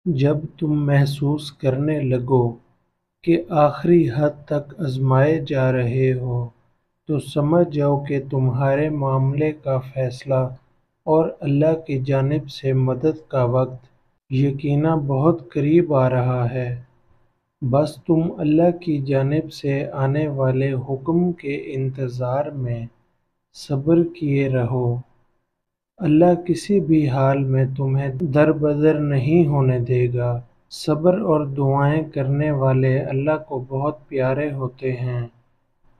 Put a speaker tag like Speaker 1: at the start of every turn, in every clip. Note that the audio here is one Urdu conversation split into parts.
Speaker 1: جب تم محسوس کرنے لگو کہ آخری حد تک آزمائے جا رہے ہو تو سمجھ جاؤ کہ تمہارے معاملے کا فیصلہ اور اللہ کی جانب سے مدد کا وقت یقیناً بہت قریب آ رہا ہے۔ بس تم اللہ کی جانب سے آنے والے حکم کے انتظار میں صبر کیے رہو۔ اللہ کسی بھی حال میں تمہیں دربدر نہیں ہونے دے گا۔ صبر اور دعائیں کرنے والے اللہ کو بہت پیارے ہوتے ہیں۔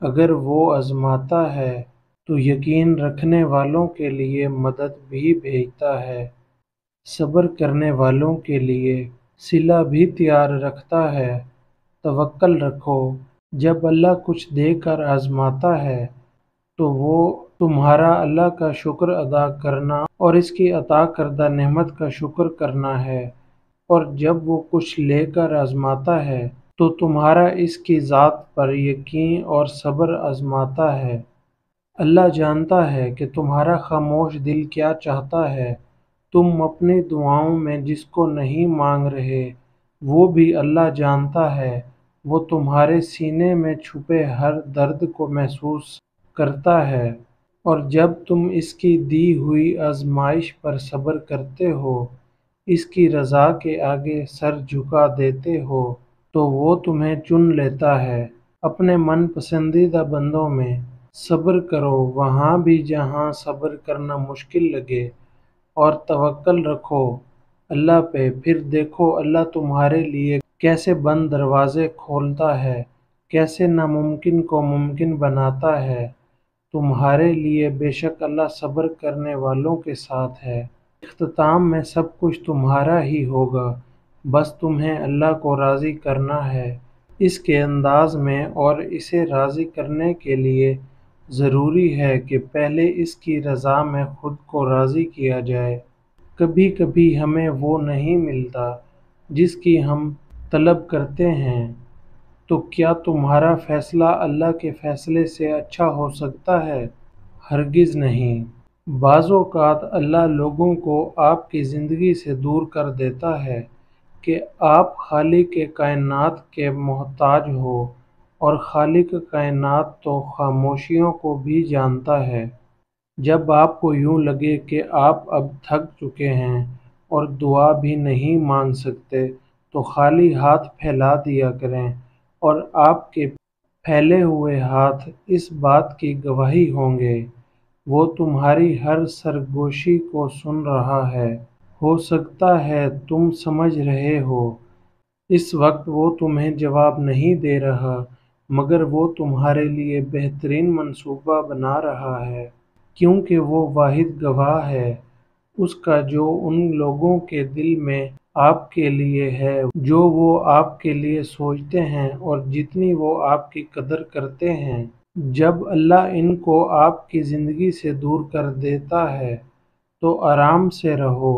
Speaker 1: اگر وہ آزماتا ہے تو یقین رکھنے والوں کے لیے مدد بھی بھیجتا ہے۔ صبر کرنے والوں کے لیے صلہ بھی تیار رکھتا ہے۔ توکل رکھو۔ جب اللہ کچھ دے کر آزماتا ہے تو وہ تمہارا اللہ کا شکر ادا کرنا اور اس کی عطا کردہ نعمت کا شکر کرنا ہے، اور جب وہ کچھ لے کر آزماتا ہے تو تمہارا اس کی ذات پر یقین اور صبر آزماتا ہے۔ اللہ جانتا ہے کہ تمہارا خاموش دل کیا چاہتا ہے۔ تم اپنی دعاؤں میں جس کو نہیں مانگ رہے وہ بھی اللہ جانتا ہے۔ وہ تمہارے سینے میں چھپے ہر درد کو محسوس کرتا ہے، اور جب تم اس کی دی ہوئی آزمائش پر صبر کرتے ہو، اس کی رضا کے آگے سر جھکا دیتے ہو، تو وہ تمہیں چن لیتا ہے اپنے من پسندیدہ بندوں میں۔ صبر کرو وہاں بھی جہاں صبر کرنا مشکل لگے، اور توکل رکھو اللہ پہ۔ پھر دیکھو اللہ تمہارے لیے کیسے بند دروازے کھولتا ہے، کیسے ناممکن کو ممکن بناتا ہے تمہارے لیے۔ بے شک اللہ صبر کرنے والوں کے ساتھ ہے۔ اختتام میں سب کچھ تمہارا ہی ہوگا، بس تمہیں اللہ کو راضی کرنا ہے اس کے انداز میں، اور اسے راضی کرنے کے لیے ضروری ہے کہ پہلے اس کی رضا میں خود کو راضی کیا جائے۔ کبھی کبھی ہمیں وہ نہیں ملتا جس کی ہم طلب کرتے ہیں، تو کیا تمہارا فیصلہ اللہ کے فیصلے سے اچھا ہو سکتا ہے؟ ہرگز نہیں۔ بعض اوقات اللہ لوگوں کو آپ کی زندگی سے دور کر دیتا ہے کہ آپ خالق کائنات کے محتاج ہو، اور خالق کائنات تو خاموشیوں کو بھی جانتا ہے۔ جب آپ کو یوں لگے کہ آپ اب تھک چکے ہیں اور دعا بھی نہیں مانگ سکتے، تو خالی ہاتھ پھیلا دیا کریں، اور آپ کے پھیلے ہوئے ہاتھ اس بات کی گواہی ہوں گے وہ تمہاری ہر سرگوشی کو سن رہا ہے۔ ہو سکتا ہے تم سمجھ رہے ہو اس وقت وہ تمہیں جواب نہیں دے رہا، مگر وہ تمہارے لیے بہترین منصوبہ بنا رہا ہے، کیونکہ وہ واحد گواہ ہے اس کا جو ان لوگوں کے دل میں آپ کے لیے ہے، جو وہ آپ کے لیے سوچتے ہیں اور جتنی وہ آپ کی قدر کرتے ہیں۔ جب اللہ ان کو آپ کی زندگی سے دور کر دیتا ہے تو آرام سے رہو،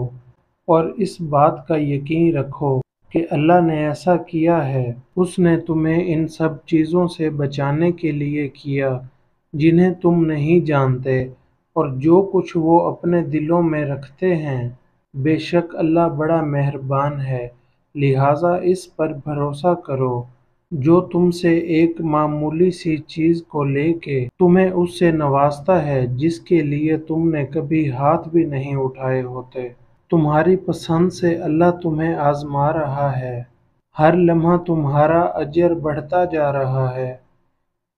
Speaker 1: اور اس بات کا یقین رکھو کہ اللہ نے ایسا کیا ہے۔ اس نے تمہیں ان سب چیزوں سے بچانے کے لیے کیا جنہیں تم نہیں جانتے، اور جو کچھ وہ اپنے دلوں میں رکھتے ہیں۔ بے شک اللہ بڑا مہربان ہے، لہٰذا اس پر بھروسہ کرو جو تم سے ایک معمولی سی چیز کو لے کے تمہیں اس سے نوازتا ہے جس کے لیے تم نے کبھی ہاتھ بھی نہیں اٹھائے ہوتے۔ تمہاری پسند سے اللہ تمہیں آزما رہا ہے۔ ہر لمحہ تمہارا اجر بڑھتا جا رہا ہے،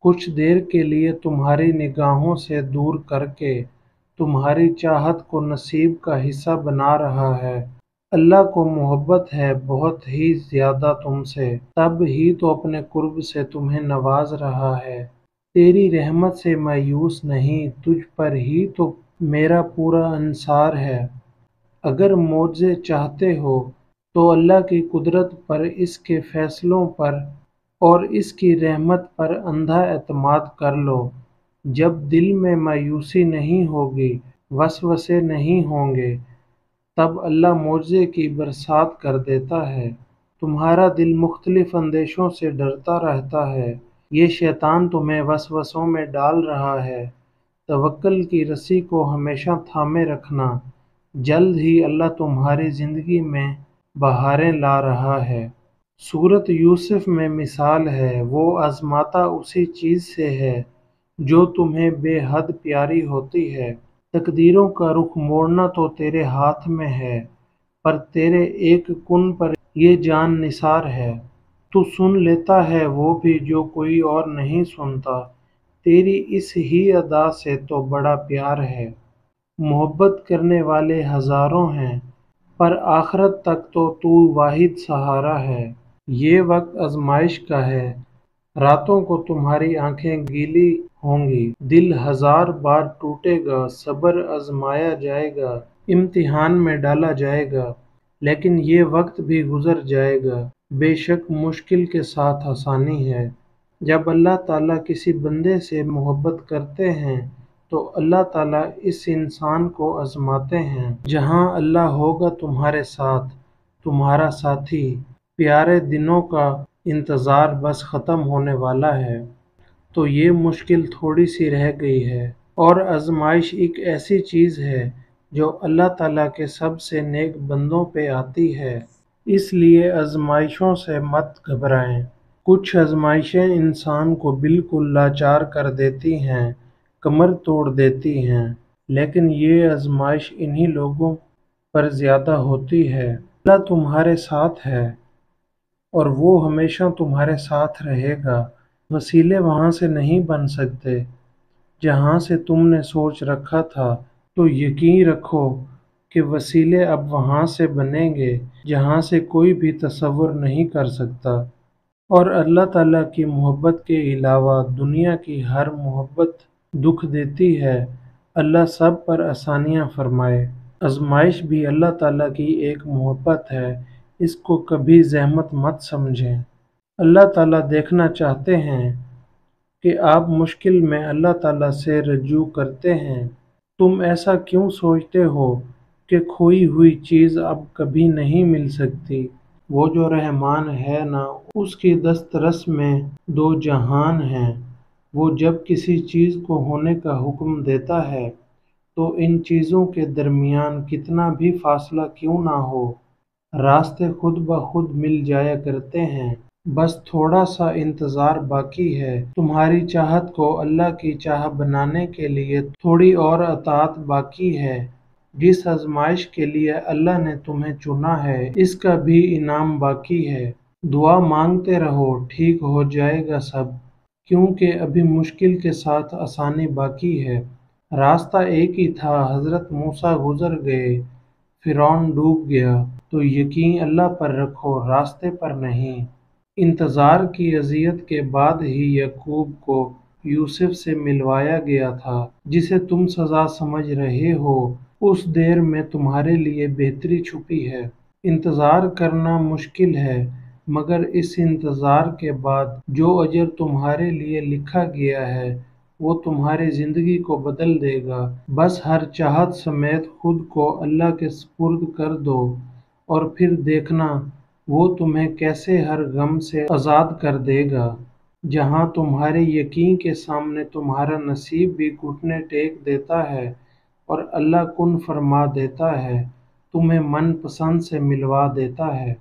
Speaker 1: کچھ دیر کے لیے تمہاری نگاہوں سے دور کر کے تمہاری چاہت کو نصیب کا حصہ بنا رہا ہے۔ اللہ کو محبت ہے بہت ہی زیادہ تم سے، تب ہی تو اپنے قرب سے تمہیں نواز رہا ہے۔ تیری رحمت سے مایوس نہیں، تجھ پر ہی تو میرا پورا انحصار ہے۔ اگر معجزے چاہتے ہو تو اللہ کی قدرت پر، اس کے فیصلوں پر اور اس کی رحمت پر اندھا اعتماد کر لو۔ جب دل میں مایوسی نہیں ہوگی، وسوسے نہیں ہوں گے، تب اللہ معجزے کی برسات کر دیتا ہے۔ تمہارا دل مختلف اندیشوں سے ڈرتا رہتا ہے، یہ شیطان تمہیں وسوسوں میں ڈال رہا ہے۔ توکل کی رسی کو ہمیشہ تھامے رکھنا، جلد ہی اللہ تمہاری زندگی میں بہاریں لا رہا ہے۔ سورۃ یوسف میں مثال ہے، وہ آزماتا اسی چیز سے ہے جو تمہیں بے حد پیاری ہوتی ہے۔ تقدیروں کا رخ موڑنا تو تیرے ہاتھ میں ہے، پر تیرے ایک کن پر یہ جان نثار ہے۔ تو سن لیتا ہے وہ بھی جو کوئی اور نہیں سنتا، تیری اس ہی ادا سے تو بڑا پیار ہے۔ محبت کرنے والے ہزاروں ہیں، پر آخرت تک تو واحد سہارا ہے۔ یہ وقت آزمائش کا ہے، راتوں کو تمہاری آنکھیں گیلی ہوں گی، دل ہزار بار ٹوٹے گا، صبر آزمایا جائے گا، امتحان میں ڈالا جائے گا، لیکن یہ وقت بھی گزر جائے گا۔ بے شک مشکل کے ساتھ آسانی ہے۔ جب اللہ تعالیٰ کسی بندے سے محبت کرتے ہیں تو اللہ تعالیٰ اس انسان کو آزماتے ہیں۔ جہاں اللہ ہوگا تمہارے ساتھ، تمہارا ساتھی، پیارے دنوں کا انتظار بس ختم ہونے والا ہے، تو یہ مشکل تھوڑی سی رہ گئی ہے۔ اور آزمائش ایک ایسی چیز ہے جو اللہ تعالیٰ کے سب سے نیک بندوں پہ آتی ہے، اس لیے آزمائشوں سے مت گھبرائیں۔ کچھ آزمائشیں انسان کو بالکل لاچار کر دیتی ہیں، کمر توڑ دیتی ہیں، لیکن یہ آزمائش انہی لوگوں پر زیادہ ہوتی ہے۔ اللہ تمہارے ساتھ ہے اور وہ ہمیشہ تمہارے ساتھ رہے گا۔ وسیلے وہاں سے نہیں بن سکتے جہاں سے تم نے سوچ رکھا تھا، تو یقین رکھو کہ وسیلے اب وہاں سے بنیں گے جہاں سے کوئی بھی تصور نہیں کر سکتا۔ اور اللہ تعالیٰ کی محبت کے علاوہ دنیا کی ہر محبت دکھ دیتی ہے۔ اللہ سب پر آسانیاں فرمائے۔ آزمائش بھی اللہ تعالیٰ کی ایک محبت ہے، اس کو کبھی زحمت مت سمجھیں۔ اللہ تعالیٰ دیکھنا چاہتے ہیں کہ آپ مشکل میں اللہ تعالیٰ سے رجوع کرتے ہیں۔ تم ایسا کیوں سوچتے ہو کہ کھوئی ہوئی چیز اب کبھی نہیں مل سکتی؟ وہ جو رحمان ہے نا، اس کی دسترس میں دو جہان ہیں۔ وہ جب کسی چیز کو ہونے کا حکم دیتا ہے تو ان چیزوں کے درمیان کتنا بھی فاصلہ کیوں نہ ہو، راستے خود بخود مل جایا کرتے ہیں۔ بس تھوڑا سا انتظار باقی ہے۔ تمہاری چاہت کو اللہ کی چاہ بنانے کے لیے تھوڑی اور اطاعت باقی ہے۔ جس آزمائش کے لیے اللہ نے تمہیں چنا ہے، اس کا بھی انعام باقی ہے۔ دعا مانگتے رہو، ٹھیک ہو جائے گا سب، کیونکہ ابھی مشکل کے ساتھ آسانی باقی ہے۔ راستہ ایک ہی تھا، حضرت موسیٰ گزر گئے، فرعون ڈوب گیا، تو یقین اللہ پر رکھو، راستے پر نہیں۔ انتظار کی اذیت کے بعد ہی یعقوب کو یوسف سے ملوایا گیا تھا۔ جسے تم سزا سمجھ رہے ہو، اس دیر میں تمہارے لیے بہتری چھپی ہے۔ انتظار کرنا مشکل ہے، مگر اس انتظار کے بعد جو اجر تمہارے لیے لکھا گیا ہے وہ تمہاری زندگی کو بدل دے گا۔ بس ہر چاہت سمیت خود کو اللہ کے سپرد کر دو اور پھر دیکھنا وہ تمہیں کیسے ہر غم سے آزاد کر دے گا۔ جہاں تمہارے یقین کے سامنے تمہارا نصیب بھی گھٹنے ٹیک دیتا ہے اور اللہ کن فرما دیتا ہے، تمہیں من پسند سے ملوا دیتا ہے۔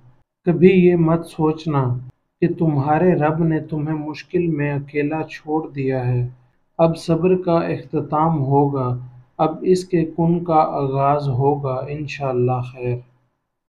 Speaker 1: کبھی یہ مت سوچنا کہ تمہارے رب نے تمہیں مشکل میں اکیلا چھوڑ دیا ہے۔ اب صبر کا اختتام ہوگا، اب اس کے کن کا آغاز ہوگا، انشاءاللہ خیر۔